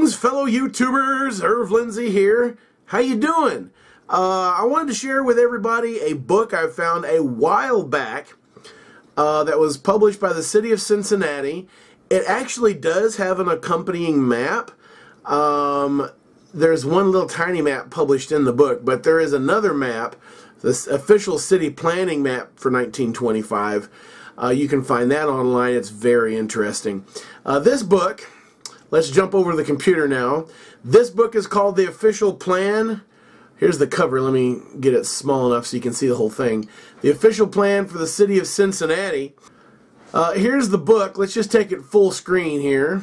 Greetings, fellow YouTubers. Lindsay here. How you doing? I wanted to share with everybody a book I found a while back that was published by the city of Cincinnati. It actually does have an accompanying map. There's one little tiny map published in the book, but there is another map, this official city planning map for 1925. You can find that online. It's very interesting. This book, let's jump over to the computer now. This book is called The Official Plan. Here's the cover. Let me get it small enough so you can see the whole thing. The Official Plan for the City of Cincinnati. Here's the book. Let's just take it full screen here.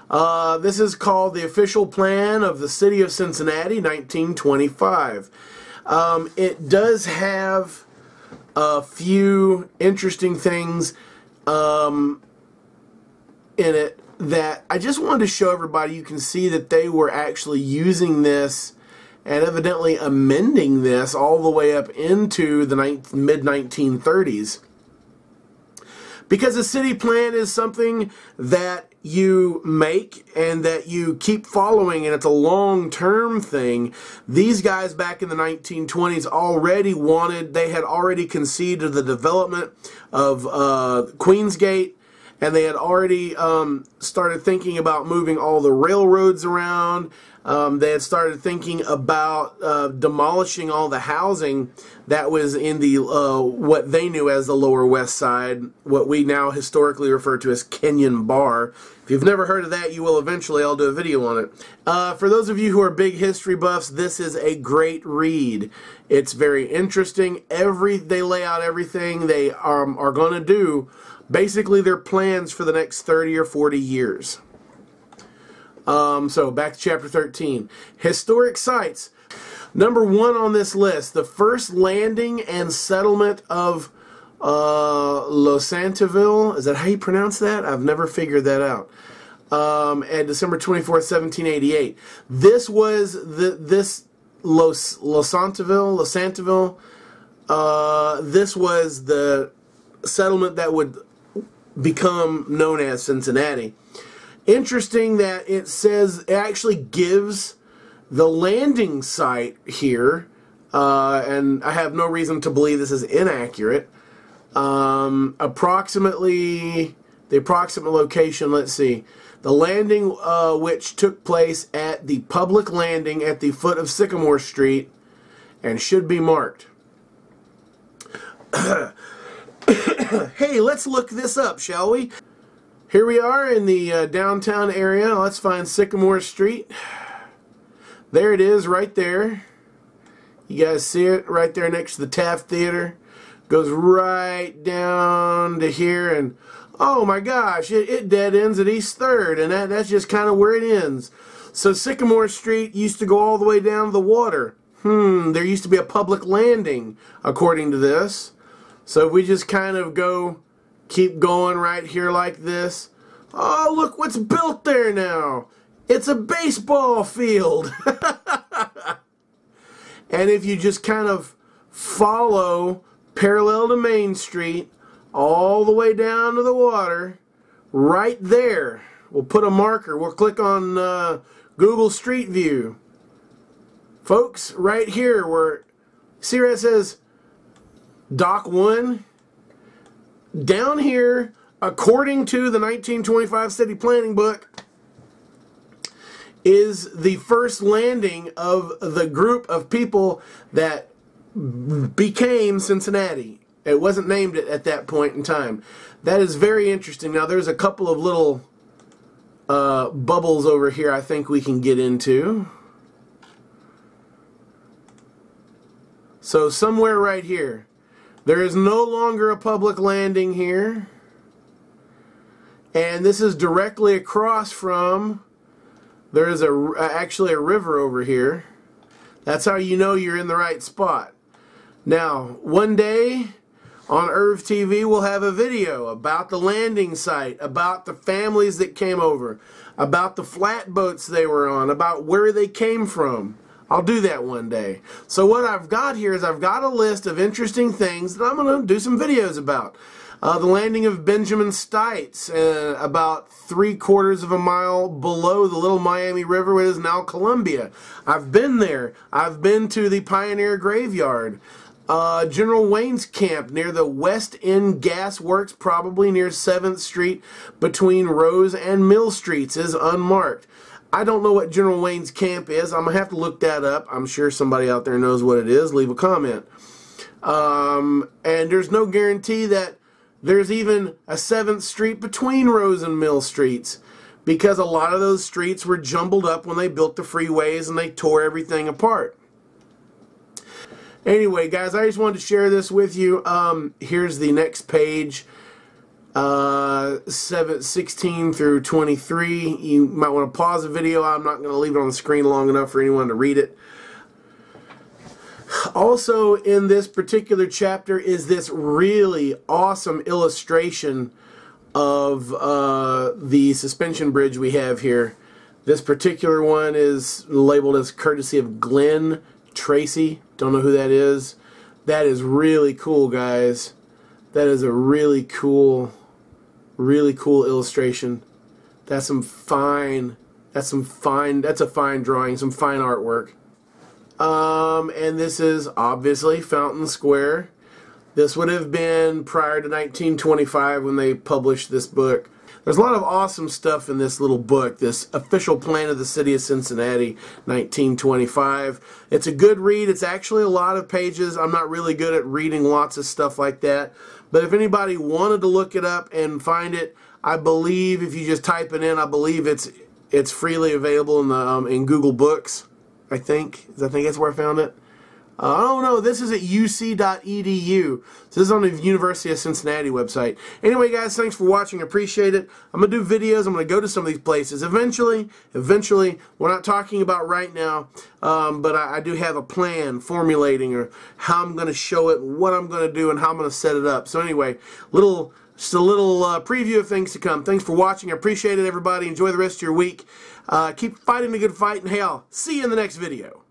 This is called The Official Plan of the City of Cincinnati, 1925. It does have a few interesting things in it that I just wanted to show everybody. You can see that they were actually using this and evidently amending this all the way up into the mid-1930s. Because a city plan is something that you make and that you keep following, and it's a long-term thing. These guys back in the 1920s they had already conceded the development of Queensgate, and they had already started thinking about moving all the railroads around. They had started thinking about demolishing all the housing that was in the what they knew as the Lower West Side, what we now historically refer to as Kenyon Bar. If you've never heard of that, you will eventually. I'll do a video on it. For those of you who are big history buffs, this is a great read. It's very interesting. They lay out everything they are going to do. Basically, their plans for the next 30 or 40 years. So back to chapter 13. Historic sites. Number 1 on this list, the first landing and settlement of Losantiville. Is that how you pronounce that? I've never figured that out. And December 24th, 1788. This was Losantiville. This was the settlement that would become known as Cincinnati. Interesting that it says, it actually gives the landing site here, and I have no reason to believe this is inaccurate. The approximate location, let's see, the landing which took place at the public landing at the foot of Sycamore Street and should be marked. Hey, let's look this up, shall we? Here we are in the downtown area. Let's find Sycamore Street. There it is, right there. You guys see it right there next to the Taft Theater. Goes right down to here, and oh my gosh, it dead ends at East 3rd, and that's just kind of where it ends. So Sycamore Street used to go all the way down to the water. There used to be a public landing, according to this. So if we just kind of keep going right here like this. Oh, look what's built there now. It's a baseball field. And if you just kind of follow parallel to Main Street all the way down to the water, right there, we'll put a marker. We'll click on Google Street View. Folks, right here see where it says Dock 1? Down here, according to the 1925 city planning book, is the first landing of the group of people that became Cincinnati. It wasn't named at that point in time. That is very interesting. Now, there's a couple of little bubbles over here I think we can get into. So somewhere right here. There is no longer a public landing here. And this is directly across from, there is actually a river over here. That's how you know you're in the right spot. Now, one day on ErvTV we'll have a video about the landing site, about the families that came over, about the flatboats they were on, about where they came from. I'll do that one day. So what I've got here is I've got a list of interesting things that I'm going to do some videos about. The landing of Benjamin Stites, about 3/4 of a mile below the Little Miami River, which is now Columbia. I've been there. I've been to the Pioneer Graveyard. General Wayne's Camp near the West End Gas Works, probably near 7th Street between Rose and Mill Streets, is unmarked. I don't know what General Wayne's Camp is. I'm going to have to look that up. I'm sure somebody out there knows what it is. Leave a comment. And there's no guarantee that there's even a 7th Street between Rose and Mill Streets, because a lot of those streets were jumbled up when they built the freeways and they tore everything apart. Anyway, guys, I just wanted to share this with you. Here's the next page, 16 through 23. You might want to pause the video. I'm not going to leave it on the screen long enough for anyone to read it. Also, in this particular chapter is this really awesome illustration of the suspension bridge we have here. This particular one is labeled as courtesy of Glenn Tracy. Don't know who that is. That is really cool, guys. That is a really cool illustration. That's a fine drawing, some fine artwork. And this is obviously Fountain Square. This would have been prior to 1925 when they published this book. There's a lot of awesome stuff in this little book, this official plan of the city of Cincinnati, 1925. It's a good read. It's actually a lot of pages. I'm not really good at reading lots of stuff like that. But if anybody wanted to look it up and find it, I believe if you just type it in, I believe it's freely available in the in Google Books. I think that's where I found it. I don't know. This is at uc.edu. So this is on the University of Cincinnati website. Anyway, guys, thanks for watching. I appreciate it. I'm going to do videos. I'm going to go to some of these places. Eventually, we're not talking about right now, but I do have a plan formulating or how I'm going to show it, what I'm going to do, and how I'm going to set it up. So anyway, just a little preview of things to come. Thanks for watching. I appreciate it, everybody. Enjoy the rest of your week. Keep fighting the good fight, and hey, I'll see you in the next video.